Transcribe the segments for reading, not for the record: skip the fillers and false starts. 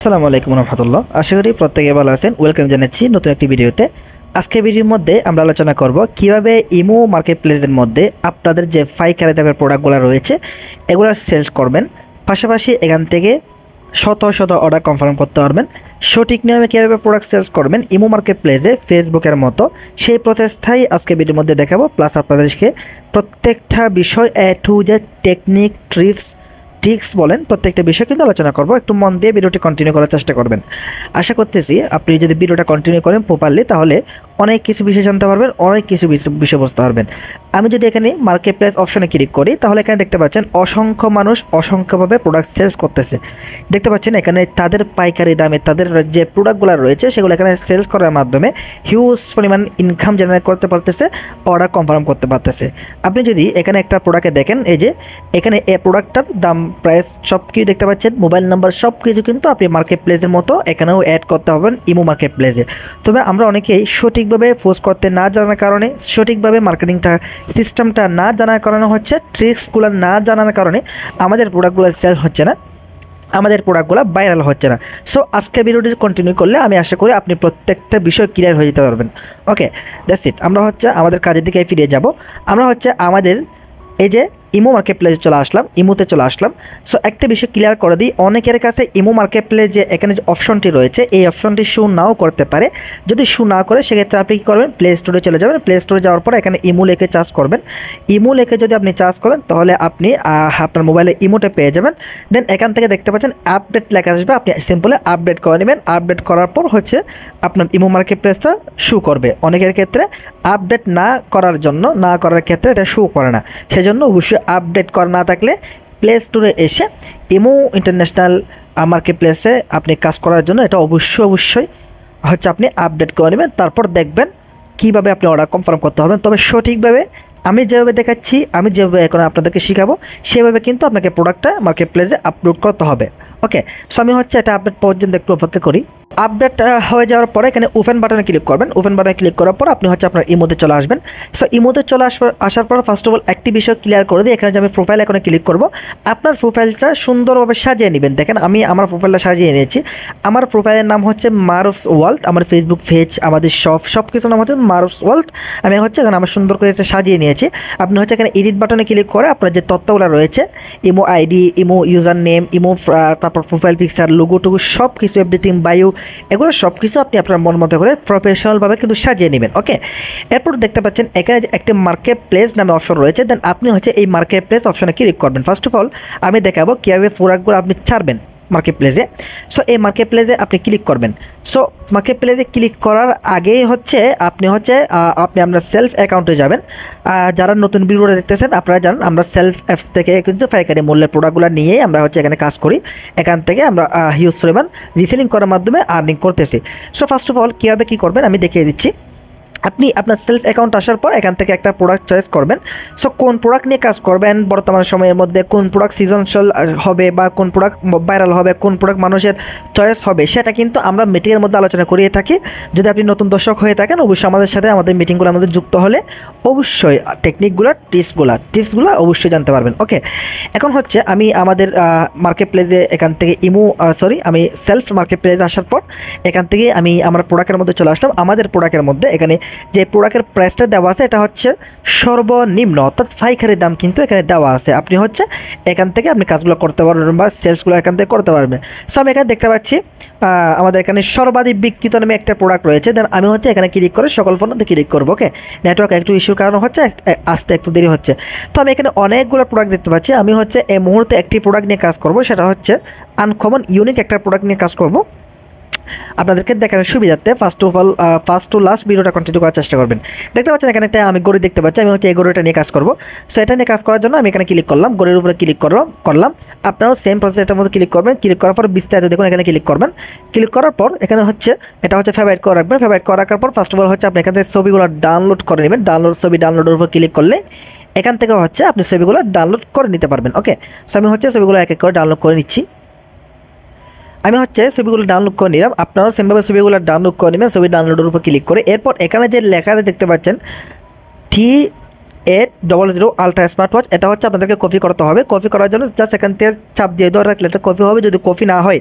আসসালামু আলাইকুম রহমতুল্লাহ। আশা করি প্রত্যেকে ভালো আছেন। ওয়েলকাম জানাচ্ছি নতুন একটি ভিডিওতে। আজকে ভিডিওর মধ্যে আমরা আলোচনা করব কিভাবে ইমো মার্কেট প্লেসের মধ্যে আপনাদের যে পাইকারি দামের প্রোডাক্টগুলো রয়েছে এগুলো সেলস করবেন, পাশাপাশি এখান থেকে শত শত অর্ডার কনফার্ম করতে পারবেন। সঠিক নিয়মে কীভাবে প্রোডাক্ট সেলস করবেন ইমো মার্কেট প্লেসে ফেসবুকের মতো, সেই প্রসেসটাই আজকে ভিডিওর মধ্যে দেখাবো। প্লাস আপনাদেরকে প্রত্যেকটা বিষয় এ টু জেড টেকনিক ট্রিক্স বলেন প্রত্যেকটা বিষয় কিন্তু আলোচনা করব। একটু মন দিয়ে ভিডিওটি কন্টিনিউ করার চেষ্টা করবেন। আশা করতেছি আপনি যদি ভিডিওটা কন্টিনিউ করেন প্রপারলি তাহলে অনেক কিছু বিষয় জানতে পারবেন, অনেক কিছু বিষয় বুঝতে পারবেন। আমি যদি এখানে মার্কেট প্লেস অপশনে ক্লিক করি তাহলে এখানে দেখতে পাচ্ছেন অসংখ্য মানুষ অসংখ্যভাবে প্রোডাক্ট সেলস করতেছে। দেখতে পাচ্ছেন এখানে তাদের পাইকারি দামে তাদের যে প্রোডাক্টগুলো রয়েছে সেগুলো এখানে সেলস করার মাধ্যমে হিউজ পরিমাণ ইনকাম জেনারেট করতে পারতেছে, অর্ডার কনফার্ম করতে পারতেছে। আপনি যদি এখানে একটা প্রোডাক্টে দেখেন, এই যে এখানে এই প্রোডাক্টটার দাম প্রাইস সব কিছু দেখতে পাচ্ছেন, মোবাইল নাম্বার সব কিছু কিন্তু আপনি মার্কেট প্লেসের মতো এখানেও অ্যাড করতে হবেন ইমো মার্কেট প্লেসে। তবে আমরা অনেকেই সঠিকভাবে পোস্ট করতে না জানার কারণে, সঠিকভাবে মার্কেটিংটা সিস্টেমটা না জানার কারণে হচ্ছে, ট্রিক্সগুলো না জানার কারণে আমাদের প্রোডাক্টগুলো সেল হচ্ছে না, আমাদের প্রোডাক্টগুলো ভাইরাল হচ্ছে না। সো আজকে ভিডিওটি কন্টিনিউ করলে আমি আশা করি আপনি প্রত্যেকটা বিষয় ক্লিয়ার হয়ে যেতে পারবেন। ওকে, দ্যাটস ইট। আমরা হচ্ছে আমাদের কাজের দিকে ফিরে যাব। আমরা হচ্ছে আমাদের এই যে ইমো মার্কেট প্লেসে চলে আসলাম, ইমোতে চলে আসলাম। সো একটা বিষয় ক্লিয়ার করে দিই, অনেকের কাছে ইমো মার্কেট প্লেস যে এখানে যে অপশনটি রয়েছে এই অপশনটি শো নাও করতে পারে। যদি শো না করে সেক্ষেত্রে আপনি কী করবেন, প্লে স্টোরে চলে যাবেন। প্লে স্টোরে যাওয়ার পর এখানে ইমো লেখে চার্জ করবেন। ইমো লেখে যদি আপনি চার্জ করেন তাহলে আপনি আপনার মোবাইলে ইমোটা পেয়ে যাবেন। দেন এখান থেকে দেখতে পাচ্ছেন আপডেট লেখা আসবে, আপনি সিম্পলি আপডেট করে নেবেন। আপডেট করার পর হচ্ছে আপনার ইমো মার্কেট প্লেসটা শো করবে। অনেকের ক্ষেত্রে আপডেট না করার ক্ষেত্রে এটা শো করে না, সেজন্য অবশ্যই আপডেট করা না থাকলে প্লে স্টোরে এসে ইমো ইন্টারন্যাশনাল মার্কেট প্লেসে আপনি কাজ করার জন্য এটা অবশ্যই হচ্ছে আপনি আপডেট করে নেবেন। তারপর দেখবেন কীভাবে আপনি অর্ডার কনফার্ম করতে হবেন। তবে সঠিকভাবে আমি যেভাবে দেখাচ্ছি, আমি যেভাবে এখন আপনাদেরকে শেখাবো সেভাবে কিন্তু আপনাকে প্রোডাক্টটা মার্কেট প্লেসে আপলোড করতে হবে। ওকে, সো আমি হচ্ছে এটা আপডেট পর্যন্ত একটু অপেক্ষা করি। আপডেট হয়ে যাওয়ার পরে এখানে ওপেন বাটনে ক্লিক করবেন। ওপেন বাটনে ক্লিক করার পর আপনি হচ্ছে আপনার ইমোতে চলে আসবেন। সো ইমোতে চলে আসার পর ফার্স্ট অফ অল একটি বিষয় ক্লিয়ার করে দিই, এখানে যে আমি প্রোফাইল এখানে ক্লিক করব। আপনার প্রোফাইলটা সুন্দরভাবে সাজিয়ে নেবেন। দেখেন আমি আমার প্রোফাইলটা সাজিয়ে নিয়েছি। আমার প্রোফাইলের নাম হচ্ছে মারুফস ওয়ার্ল্ড, আমার ফেসবুক পেজ, আমাদের সব কিছু নাম হচ্ছে মারুফস ওয়ার্ল্ড। আমি হচ্ছে এখানে আমার সুন্দর করে এটা সাজিয়ে নিয়েছি। আপনি হচ্ছে এখানে এডিট বাটনে ক্লিক করে আপনার যে তথ্যগুলো রয়েছে, imo ID, imo user name, imo তারপর প্রোফাইল পিকচার, লোগো টুগো সব কিছু, এভরিথিং, বায়ো, এগুলো সব কিছু আপনি আপনার মন মতো করে প্রফেশনালভাবে কিন্তু সাজিয়ে নেবেন। ওকে, এরপর দেখতে পাচ্ছেন এখানে একটা মার্কেট প্লেস নামে অপশন রয়েছে। দেন আপনি হচ্ছে এই মার্কেট প্লেস অপশনে ক্লিক করবেন। ফার্স্ট অফ অল আমি দেখাবো কীভাবে প্রোডাক্টগুলো আপনি ছাড়বেন মার্কেট প্লেসে। সো এই মার্কেট প্লেসে আপনি ক্লিক করবেন। সো মার্কেট প্লেসে ক্লিক করার আগেই হচ্ছে আপনি আপনার সেলফ অ্যাকাউন্টে যাবেন। যারা নতুন ভিডিওটা দেখতেছেন আপনারা জানেন আমরা সেলফ অ্যাপস থেকে কিন্তু পাইকারি মূল্যের প্রোডাক্টগুলো নিয়েই আমরা হচ্ছে এখানে কাজ করি। এখান থেকে আমরা হিউজ পরিমাণ রিসেলিং করার মাধ্যমে আর্নিং করতেছি। সো ফার্স্ট অফ অল কীভাবে কী করবেন আমি দেখিয়ে দিচ্ছি। আপনি আপনার সেলফ অ্যাকাউন্ট আসার পর এখান থেকে একটা প্রোডাক্ট চয়েস করবেন। সো কোন প্রোডাক্ট নিয়ে কাজ করবেন বর্তমান সময়ের মধ্যে, কোন প্রোডাক্ট সিজনশাল হবে বা কোন প্রোডাক্ট ভাইরাল হবে, কোন প্রোডাক্ট মানুষের চয়েস হবে, সেটা কিন্তু আমরা মিটিংয়ের মধ্যে আলোচনা করিয়ে থাকি। যদি আপনি নতুন দর্শক হয়ে থাকেন অবশ্যই আমাদের সাথে আমাদের মিটিংগুলো আমাদের যুক্ত হলে অবশ্যই টেকনিকগুলো টিপসগুলো অবশ্যই জানতে পারবেন। ওকে, এখন হচ্ছে আমি আমাদের মার্কেট প্লেসে এখান থেকে আমি সেলফ মার্কেট প্লেসে আসার পর এখান থেকে আমি আমার প্রোডাক্টের মধ্যে চলে আসলাম। আমাদের প্রোডাক্টের মধ্যে এখানে যে প্রোডাক্টের প্রাইসটা দেওয়া আছে এটা হচ্ছে সর্বনিম্ন, অর্থাৎ পাইকারি দাম কিন্তু এখানে দেওয়া আছে। আপনি হচ্ছে এখান থেকে আপনি কাজগুলো করতে পারবেন বা সেলসগুলো এখান থেকে করতে পারবেন। সো আমি এখানে দেখতে পাচ্ছি আমাদের এখানে সর্বাধিক বিক্রিত নামে একটা প্রোডাক্ট রয়েছে। দেন আমি হচ্ছে এখানে ক্লিক করে সকল ফোনতে ক্লিক করবো। ওকে, নেটওয়ার্ক একটু ইস্যুর কারণে হচ্ছে আসতে একটু দেরি হচ্ছে। তো আমি এখানে অনেকগুলো প্রোডাক্ট দেখতে পাচ্ছি। আমি হচ্ছে এই মুহূর্তে একটি প্রোডাক্ট নিয়ে কাজ করব, সেটা হচ্ছে আনকমন ইউনিক একটা প্রোডাক্ট নিয়ে কাজ করব। আপনাদেরকে দেখানোর সুবিধার্থে ফার্স্ট টু লাস্ট ভিডিওটা কন্টিনিউ করার চেষ্টা করবেন। দেখতে পাচ্ছেন এখানে একটা আমি গড়ি দেখতে পাচ্ছি। আমি হচ্ছে এই গড়িটা নিয়ে কাজ করব। সো এটা নিয়ে কাজ করার জন্য আমি এখানে ক্লিক করলাম, গড়ির উপরে ক্লিক করলাম। আপনারাও সেম প্রসেস এটার মধ্যে ক্লিক করবেন। ক্লিক করার পর বিস্তারিত দেখুন এখানে ক্লিক করবেন। ক্লিক করার পর এখানে হচ্ছে এটা হচ্ছে ফেভারিট করে রাখবেন। ফেভারিট করে রাখার পর ফার্স্ট অফ অল হচ্ছে আপনি এখান থেকে ছবিগুলো ডাউনলোড করে নেবেন। ডাউনলোডের উপর ক্লিক করলে এখান থেকে হচ্ছে আপনি ছবিগুলো ডাউনলোড করে নিতে পারবেন। ওকে, সো আমি হচ্ছে ছবিগুলো এক এক করে ডাউনলোড করে নিচ্ছি। আমি হচ্ছে ছবিগুলো ডাউনলোড করে নিলাম। আপনারাও সেমভাবে ছবিগুলো ডাউনলোড করে নেবেন। ছবি ডাউনলোডের উপর ক্লিক করে এরপর এখানে যে লেখাটা দেখতে পাচ্ছেন T800 আলট্রা স্মার্ট ওয়াচ। এটা হচ্ছে আপনাদেরকে কপি করতে হবে। কপি করার জন্য জাস্ট এখান থেকে চাপ দিয়ে ধরে রাখলে এটা কপি হবে। যদি কপি না হয়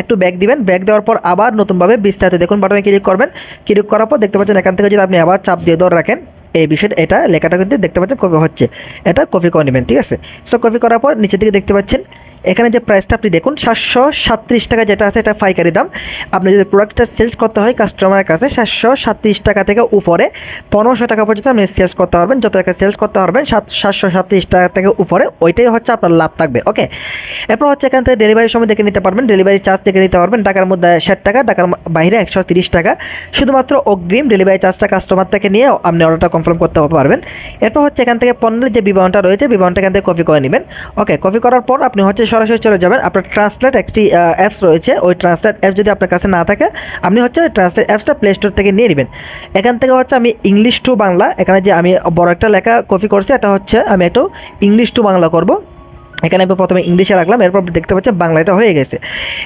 একটু ব্যাক দিবেন, ব্যাক দেওয়ার পর আবার নতুনভাবে বিস্তারিত দেখুন বাটনে ক্লিক করবেন। ক্লিক করার পর দেখতে পাচ্ছেন এখান থেকে যদি আপনি আবার চাপ দিয়ে ধরে রাখেন এই বিষয়টা, এটা লেখাটা কিন্তু দেখতে পাচ্ছেন কপি হচ্ছে, এটা কপি করে নেবেন, ঠিক আছে। সো কপি করার পর নিচের দিকে দেখতে পাচ্ছেন এখানে যে প্রাইসটা আপনি দেখুন 737 টাকা যেটা আছে এটা পাইকারি দাম। আপনি যদি প্রোডাক্টটা সেলস করতে হয় কাস্টমারের কাছে 737 টাকা থেকে উপরে 1500 টাকা পর্যন্ত আপনি সেলস করতে পারবেন। যত টাকা সেলস করতে পারবেন 737 টাকা থেকে উপরে ওইটাই হচ্ছে আপনার লাভ থাকবে, ওকে। এরপর হচ্ছে এখান থেকে ডেলিভারির সময় দেখে নিতে পারবেন, ডেলিভারি চার্জ দেখে নিতে পারবেন। ঢাকার মধ্যে 60 টাকা, ঢাকার বাইরে 130 টাকা। শুধুমাত্র অগ্রিম ডেলিভারি চার্জটা কাস্টমার থেকে নিয়ে আপনি অর্ডারটা কনফার্ম করতে পারবেন। এরপর হচ্ছে এখান থেকে পণ্যের যে বিবরণটা রয়েছে বিবরণটা এখান থেকে কপি করে নেবেন, ওকে। কপি করার পর আপনি হচ্ছে সরাসরি চলে যাবেন, আপনার ট্রান্সলেট একটি অ্যাপস রয়েছে, ওই ট্রান্সলেট অ্যাপস যদি আপনার কাছে না থাকে আপনি হচ্ছে ট্রান্সলেট অ্যাপসটা প্লে স্টোর থেকে নিয়ে নেবেন। এখান থেকে হচ্ছে আমি ইংলিশ টু বাংলা, এখানে যে আমি বড় একটা লেখা কপি করছি এটা হচ্ছে আমি একটু ইংলিশ টু বাংলা করব। এখানে আমি প্রথমে ইংলিশে রাখলাম, এরপর দেখতে পাচ্ছেন বাংলাটা হয়ে গেছে।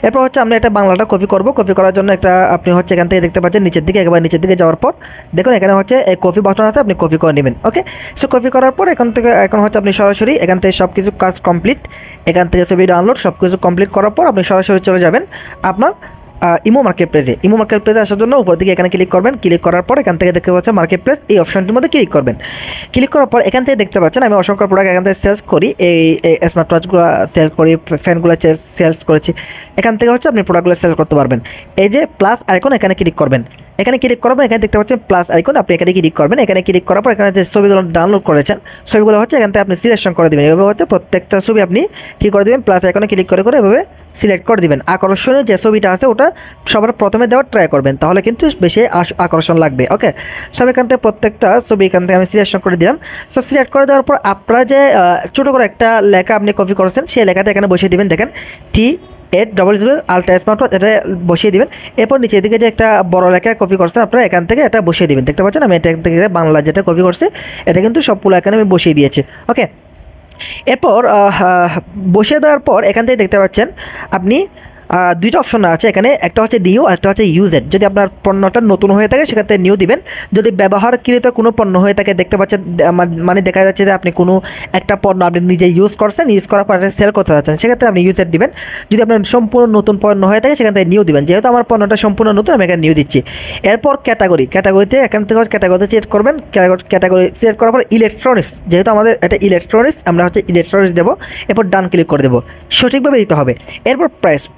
এরপর হচ্ছে আমরা এটা বাংলাটা কপি করব। কপি করার জন্য একটা আপনি হচ্ছে এখান থেকে দেখতে পাচ্ছেন নিচের দিকে, একেবারে নিচের দিকে যাওয়ার পর দেখুন এখানে হচ্ছে এই কপি বাটন আছে, আপনি কপি করে নেবেন, ওকে। সো কপি করার পর এখন হচ্ছে আপনি সরাসরি এখান থেকে সব কিছু কাজ কমপ্লিট, এখান থেকে ছবি ডাউনলোড সব কিছু কমপ্লিট করার পর আপনি সরাসরি চলে যাবেন আপনার ইমো মার্কেট প্লেসে। ইমো মার্কেট প্লেসে আসার জন্য উপর দিকে এখানে ক্লিক করবেন। ক্লিক করার পর এখান থেকে দেখতে পাচ্ছেন মার্কেট প্লেস, এই অপশনটির মধ্যে ক্লিক করবেন। ক্লিক করার পর এখান থেকে দেখতে পাচ্ছেন আমি অসংখ্য প্রোডাক্ট এখান থেকে সেলস করি, এই স্মার্ট ওয়াচগুলো সেল করি, ফ্যানগুলো সেলস করেছি। এখান থেকে হচ্ছে আপনি প্রোডাক্টগুলো সেল করতে পারবেন। এই যে প্লাস আইকন এখানে ক্লিক করবেন, এখানে ক্লিক করবেন, এখানে দেখতে পাচ্ছেন প্লাস আইকন, আপনি এখানে ক্লিক করবেন। এখানে ক্লিক করার পর এখানে যে ছবিগুলো ডাউনলোড করেছেন ছবিগুলো হচ্ছে এখান থেকে আপনি সিলেকশন করে দেবেন। এভাবে হচ্ছে প্রত্যেকটা ছবি আপনি কী করে দেবেন, প্লাস আইকনে ক্লিক করে করে এভাবে সিলেক্ট করে দেবেন। আকর্ষণীয় যে ছবিটা আছে ওটা সবার প্রথমে দেওয়ার ট্রাই করবেন, তাহলে কিন্তু বেশি আকর্ষণ লাগবে, ওকে। সব এখান থেকে প্রত্যেকটা ছবি এখান থেকে আমি সিলেকশন করে দিলাম। সো সিলেক্ট করে দেওয়ার পর আপনারা যে ছোটো করে একটা লেখা আপনি কপি করেছেন সেই লেখাটা এখানে বসিয়ে দেবেন। দেখেন T800 আলট্রা স্মার্ট ওয়াচ এটা বসিয়ে দিবেন। এরপর নিচের দিকে যে একটা বড় লেখা কপি করছেন আপনারা এখান থেকে এটা বসিয়ে দিবেন। দেখতে পাচ্ছেন আমি এটা থেকে বাংলা যেটা কপি করছি এটা কিন্তু সবগুলো এখানে আমি বসিয়ে দিয়েছি, ওকে। এরপর বসিয়ে দেওয়ার পর এখান থেকে দেখতে পাচ্ছেন আপনি দুইটা অপশন আছে এখানে, একটা হচ্ছে নিউ আর একটা হচ্ছে ইউজেড। যদি আপনার পণ্যটা নতুন হয়ে থাকে সেক্ষেত্রে নিউ দিবেন, যদি ব্যবহারকৃত কোনো পণ্য হয়ে থাকে দেখতে পাচ্ছেন মানে দেখা যাচ্ছে যে আপনি কোনো একটা পণ্য আপনি নিজে ইউজ করছেন, ইউজ করার পর সেল করতে যাচ্ছেন সেক্ষেত্রে আপনি ইউজেড দিবেন। যদি আপনার সম্পূর্ণ নতুন পণ্য হয়ে থাকে সেখান থেকে নিউ দিবেন। যেহেতু আমার পণ্যটা সম্পূর্ণ নতুন আমি এখানে নিউ দিচ্ছি। এরপর ক্যাটাগরিতে এখান থেকে ক্যাটাগরিতে সিলেক্ট করবেন। ক্যাটাগরি সিলেক্ট করার পর ইলেকট্রনিক্স, যেহেতু আমাদের এটা ইলেকট্রনিক্স আমরা হচ্ছে ইলেকট্রনিক্স দেবো। এরপর ডান ক্লিক করে দেবো, সঠিকভাবে দিতে হবে। এরপর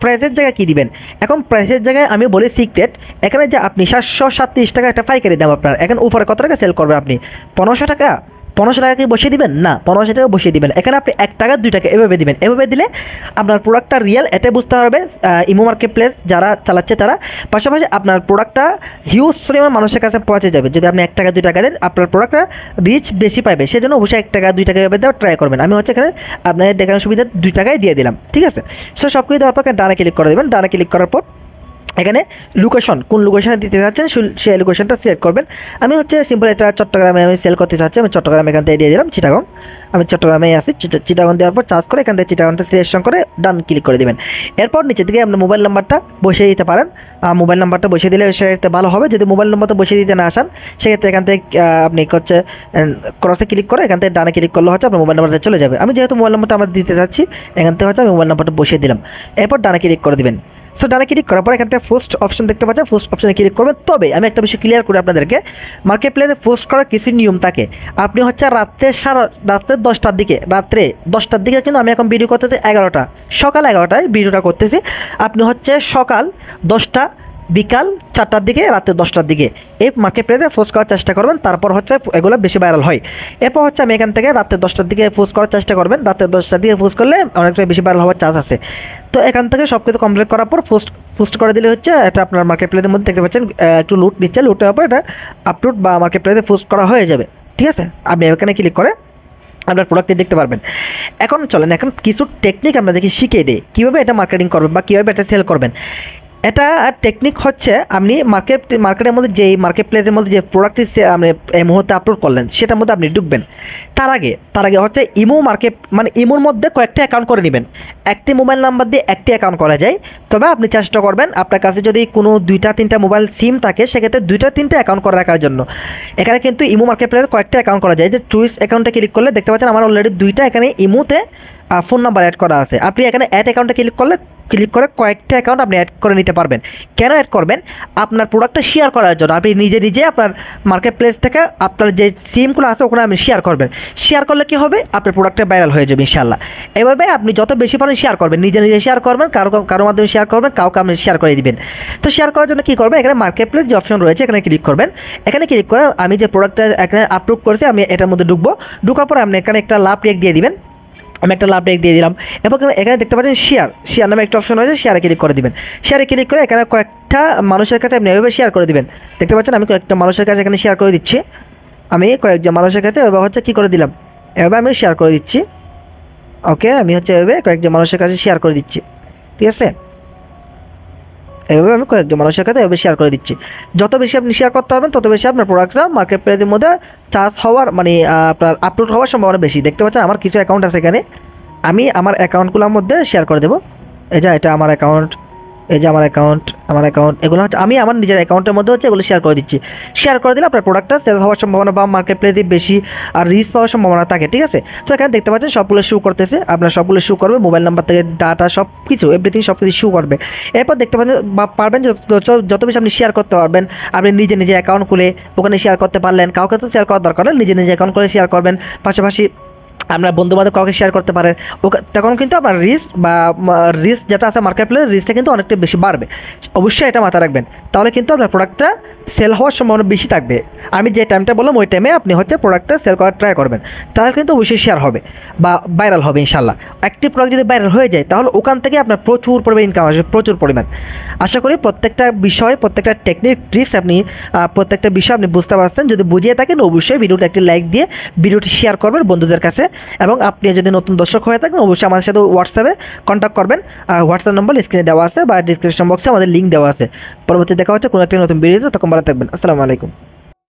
প্রাইসের জায়গায় কী দিবেন, এখন প্রাইসের জায়গায় আমি বলি সিক্রেট। এখানে যে আপনি 737 টাকা একটা পাইকারি দাম, আপনার এখন উপরে কত টাকা সেল করবেন আপনি 1500 টাকা, 1500 টাকা কি বসিয়ে দিবেন না, 1500 টাকা বসিয়ে দিবেন। এখানে আপনি 1 টাকা 2 টাকা এভাবে দিবেন। এভাবে দিলে আপনার প্রোডাক্টটা রিয়েল এটা বুঝতে পারবে ইমো মার্কেট প্লেস যারা চালাচ্ছে তারা। পাশাপাশি আপনার প্রোডাক্টটা হিউজ পরিমাণ মানুষের কাছে পৌঁছে যাবে। যদি আপনি 1 টাকা 2 টাকা দেন আপনার প্রোডাক্টটা রিচ বেশি পাবে, সেজন্য অবশ্যই 1 টাকা 2 টাকা এভাবে দেওয়ার ট্রাই করবেন। আমি হচ্ছে এখানে আপনাদের দেখানোর সুবিধা 2 টাকায় দিয়ে দিলাম, ঠিক আছে। সো সব কিছু দেওয়ার পর ডানে ক্লিক করে দেবেন। ডানে ক্লিক করার পর এখানে লোকেশন, কোন লোকেশনে দিতে চাচ্ছেন সেই লোকেশনটা সিলেক্ট করবেন। আমি হচ্ছে সিম্পল এটা চট্টগ্রামে আমি সেল করতে চাচ্ছি, আমি চট্টগ্রাম এখান থেকে দিয়ে দিলাম। চিটাগং, আমি চট্টগ্রামে আছি, চিটাগং দেওয়ার পর চার্জ করে এখান থেকে চিটাগংটা সিলেকশন করে ডান ক্লিক করে দেবেন। এরপর নিচের দিকে আপনার মোবাইল নাম্বারটা বসিয়ে দিতে পারেন। মোবাইল নাম্বারটা বসিয়ে দিলে সেক্ষেত্রে ভালো হবে। যদি মোবাইল নাম্বারটা বসিয়ে দিতে না আসেন সেক্ষেত্রে এখান থেকে আপনি হচ্ছে ক্রসে ক্লিক করে এখান থেকে ডানে ক্লিক করলে হচ্ছে আপনার মোবাইল নাম্বারটা চলে যাবে। আমি যেহেতু মোবাইল নাম্বারটা আমরা দিতে চাচ্ছি এখান থেকে হচ্ছে আমি মোবাইল নাম্বারটা বসিয়ে দিলাম। এরপর ডানে ক্লিক করে দেবেন। সো ডানে ক্লিক করার পর এখান থেকে পোস্ট অপশন দেখতে পাচ্ছেন, পোস্ট অপশনে ক্লিক করবেন। তবে আমি একটা বিষয় ক্লিয়ার করি আপনাদেরকে, মার্কেট প্লেসে পোস্ট করার কিছু নিয়ম থাকে। আপনি হচ্ছে রাত্রে 10টার দিকে, রাত্রে 10টার দিকে কিন্তু আমি এখন ভিডিও করতেছি 11টা, সকাল 11টায় ভিডিওটা করতেছি। আপনি হচ্ছে সকাল 10টা, বিকাল 4টার দিকে, রাতে 10টার দিকে এই মার্কেট প্লেসে পোস্ট করার চেষ্টা করবেন, তারপর হচ্ছে এগুলো বেশি ভাইরাল হয়। এরপর হচ্ছে আমি এখান থেকে রাতে 10টার দিকে পোস্ট করার চেষ্টা করবেন। রাতে 10টার দিকে পোস্ট করলে অনেকটা বেশি ভাইরাল হওয়ার চান্স আছে। তো এখান থেকে সব কিছু কমপ্লিট করার পর পোস্ট করে দিলে হচ্ছে এটা আপনার মার্কেট প্লেসের মধ্যে দেখতে পাচ্ছেন একটু লুট নিচ্ছে, লুট নেওয়ার পর এটা আপলোড বা মার্কেট প্লেসে পোস্ট করা হয়ে যাবে, ঠিক আছে। আপনি এখানে ক্লিক করে আপনার প্রোডাক্টটি দেখতে পারবেন। এখন চলেন এখন কিছু টেকনিক আমরা দেখি শিখিয়ে দিই কীভাবে এটা মার্কেটিং করবেন বা কীভাবে এটা সেল করবেন। এটা টেকনিক হচ্ছে আপনি মার্কেটের মধ্যে যেই মার্কেট প্লেসের মধ্যে যে প্রোডাক্টটি আপনি এই মুহূর্তে আপলোড করলেন সেটার মধ্যে আপনি ঢুকবেন। তার আগে হচ্ছে ইমো মার্কেট মানে ইমোর মধ্যে কয়েকটা অ্যাকাউন্ট করে নেবেন। একটি মোবাইল নাম্বার দিয়ে একটি অ্যাকাউন্ট করা যায়, তবে আপনি চেষ্টা করবেন আপনার কাছে যদি কোনো 2-3টা মোবাইল সিম থাকে সেক্ষেত্রে 2-3টা অ্যাকাউন্ট করে রাখার জন্য। এখানে কিন্তু ইমো মার্কেট প্লেসে কয়েকটা অ্যাকাউন্ট করা যায়। যে চুইস অ্যাকাউন্টে ক্লিক করলে দেখতে পাচ্ছেন আমার অলরেডি 2টা এখানে ইমোতে ফোন নাম্বার অ্যাড করা আছে। আপনি এখানে অ্যাড অ্যাকাউন্টে ক্লিক করে কয়েকটা অ্যাকাউন্ট আপনি অ্যাড করে নিতে পারবেন। কেন অ্যাড করবেন? আপনার প্রোডাক্টটা শেয়ার করার জন্য। আপনি নিজে আপনার মার্কেট প্লেস থেকে আপনার যে সিমগুলো আছে ওখানে আপনি শেয়ার করবেন। শেয়ার করলে কি হবে? আপনার প্রোডাক্টটা ভাইরাল হয়ে যাবে ইনশাআল্লাহ। এভাবে আপনি যত বেশি পারেন শেয়ার করবেন, নিজে শেয়ার করবেন, কারো মাধ্যমে শেয়ার করবেন, কাউকে আপনি শেয়ার করে দিবেন। তো শেয়ার করার জন্য কী করবেন? এখানে মার্কেট প্লেস যে অপশন রয়েছে এখানে ক্লিক করবেন। এখানে ক্লিক করে আমি যে প্রোডাক্টটা এখানে আপলোড করেছি আমি এটার মধ্যে ঢুকার পরে আপনি এখানে একটা লাভ রেক দিয়ে দিবেন। আমি একটা লাভ রেক দিয়ে দিলাম এবং এখানে দেখতে পাচ্ছেন শেয়ার নামে একটা অপশন রয়েছে, শেয়ারে ক্লিক করে দিবেন। শেয়ারে ক্লিক করে এখানে কয়েকটা মানুষের কাছে আপনি এভাবে শেয়ার করে দিবেন। দেখতে পাচ্ছেন আমি কয়েকটা মানুষের কাছে এখানে শেয়ার করে দিচ্ছি। আমি কয়েকজন মানুষের কাছে এভাবে হচ্ছে কী করে দিলাম, এভাবে আমি শেয়ার করে দিচ্ছি। ওকে, আমি হচ্ছে এভাবে কয়েকজন মানুষের কাছে শেয়ার করে দিচ্ছি। ঠিক আছে, এভাবে আমি কয়েকজন মানুষের কাছে এভাবে শেয়ার করে দিচ্ছি। যত বেশি আপনি শেয়ার করতে পারবেন তত বেশি আপনার প্রোডাক্টটা মার্কেট প্লেসের মধ্যে চার্জ হওয়ার মানে আপনার আপলোড হওয়ার সম্ভাবনা বেশি। দেখতে পাচ্ছেন আমার কিছু অ্যাকাউন্ট আছে এখানে, আমি আমার অ্যাকাউন্টগুলোর মধ্যে শেয়ার করে দেবো। এটা আমার অ্যাকাউন্ট, এই যে আমার অ্যাকাউন্ট এগুলো হচ্ছে আমি আমার নিজের অ্যাকাউন্টের মধ্যে হচ্ছে এগুলো শেয়ার করে দিচ্ছি। শেয়ার করে দিলে আপনার প্রোডাক্টটা সেল হওয়ার সম্ভাবনা বা মার্কেট প্লেসে বেশি আর রিচ পাওয়ার সম্ভাবনা থাকে। ঠিক আছে, তো এখানে দেখতে পাচ্ছেন সবগুলো শু করতেছে, আপনার সবগুলো শু করবে, মোবাইল নাম্বার থেকে ডাটা সব কিছু এভরিথিং সব কিছু শু করবে। এরপর দেখতে পারবেন যত বেশি আপনি শেয়ার করতে পারবেন, আপনি নিজে অ্যাকাউন্ট খুলে ওখানে শেয়ার করতে পারলেন। কাউকে তো শেয়ার করার দরকার নেই, নিজে অ্যাকাউন্ট করে শেয়ার করবেন। পাশাপাশি আপনার বন্ধুবান্ধব কাউকে শেয়ার করতে পারেন, তখন কিন্তু আপনার রিস্ক যেটা আছে মার্কেট প্লেস রিস্কটা কিন্তু অনেকটা বেশি বাড়বে। অবশ্যই এটা মাথায় রাখবেন, তাহলে কিন্তু আপনার প্রোডাক্টটা সেল হওয়ার সম্ভাবনা বেশি থাকবে। আমি যে টাইমটা বললাম ওই টাইমে আপনি হচ্ছে প্রোডাক্টটা সেল করার ট্রাই করবেন, তাহলে কিন্তু অবশ্যই শেয়ার হবে বা ভাইরাল হবে ইনশাল্লাহ। একটি প্রোডাক্ট যদি ভাইরাল হয়ে যায় তাহলে ওখান থেকে আপনার প্রচুর পরিমাণ ইনকাম আসবে, প্রচুর পরিমাণ। আশা করি প্রত্যেকটা বিষয়, প্রত্যেকটা টেকনিক ট্রিক্স আপনি প্রত্যেকটা বিষয় আপনি বুঝতে পারছেন। যদি বুঝিয়ে থাকেন অবশ্যই ভিডিওটা একটি লাইক দিয়ে ভিডিওটি শেয়ার করবেন বন্ধুদের কাছে। এবং আপনি যদি নতুন দর্শক হয়ে থাকেন অবশ্যই আমাদের সাথে হোয়াটসঅ্যাপে কন্ট্যাক্ট করবেন। হোয়াটসঅ্যাপ নম্বর স্ক্রিনে দেওয়া আছে বা ডিসক্রিপশন বক্সে আমাদের লিঙ্ক দেওয়া আছে। পরবর্তী দেখা হচ্ছে কোনো একটা নতুন ভিডিওতে, তখন ভালো থাকবেন। আসসালামু আলাইকুম।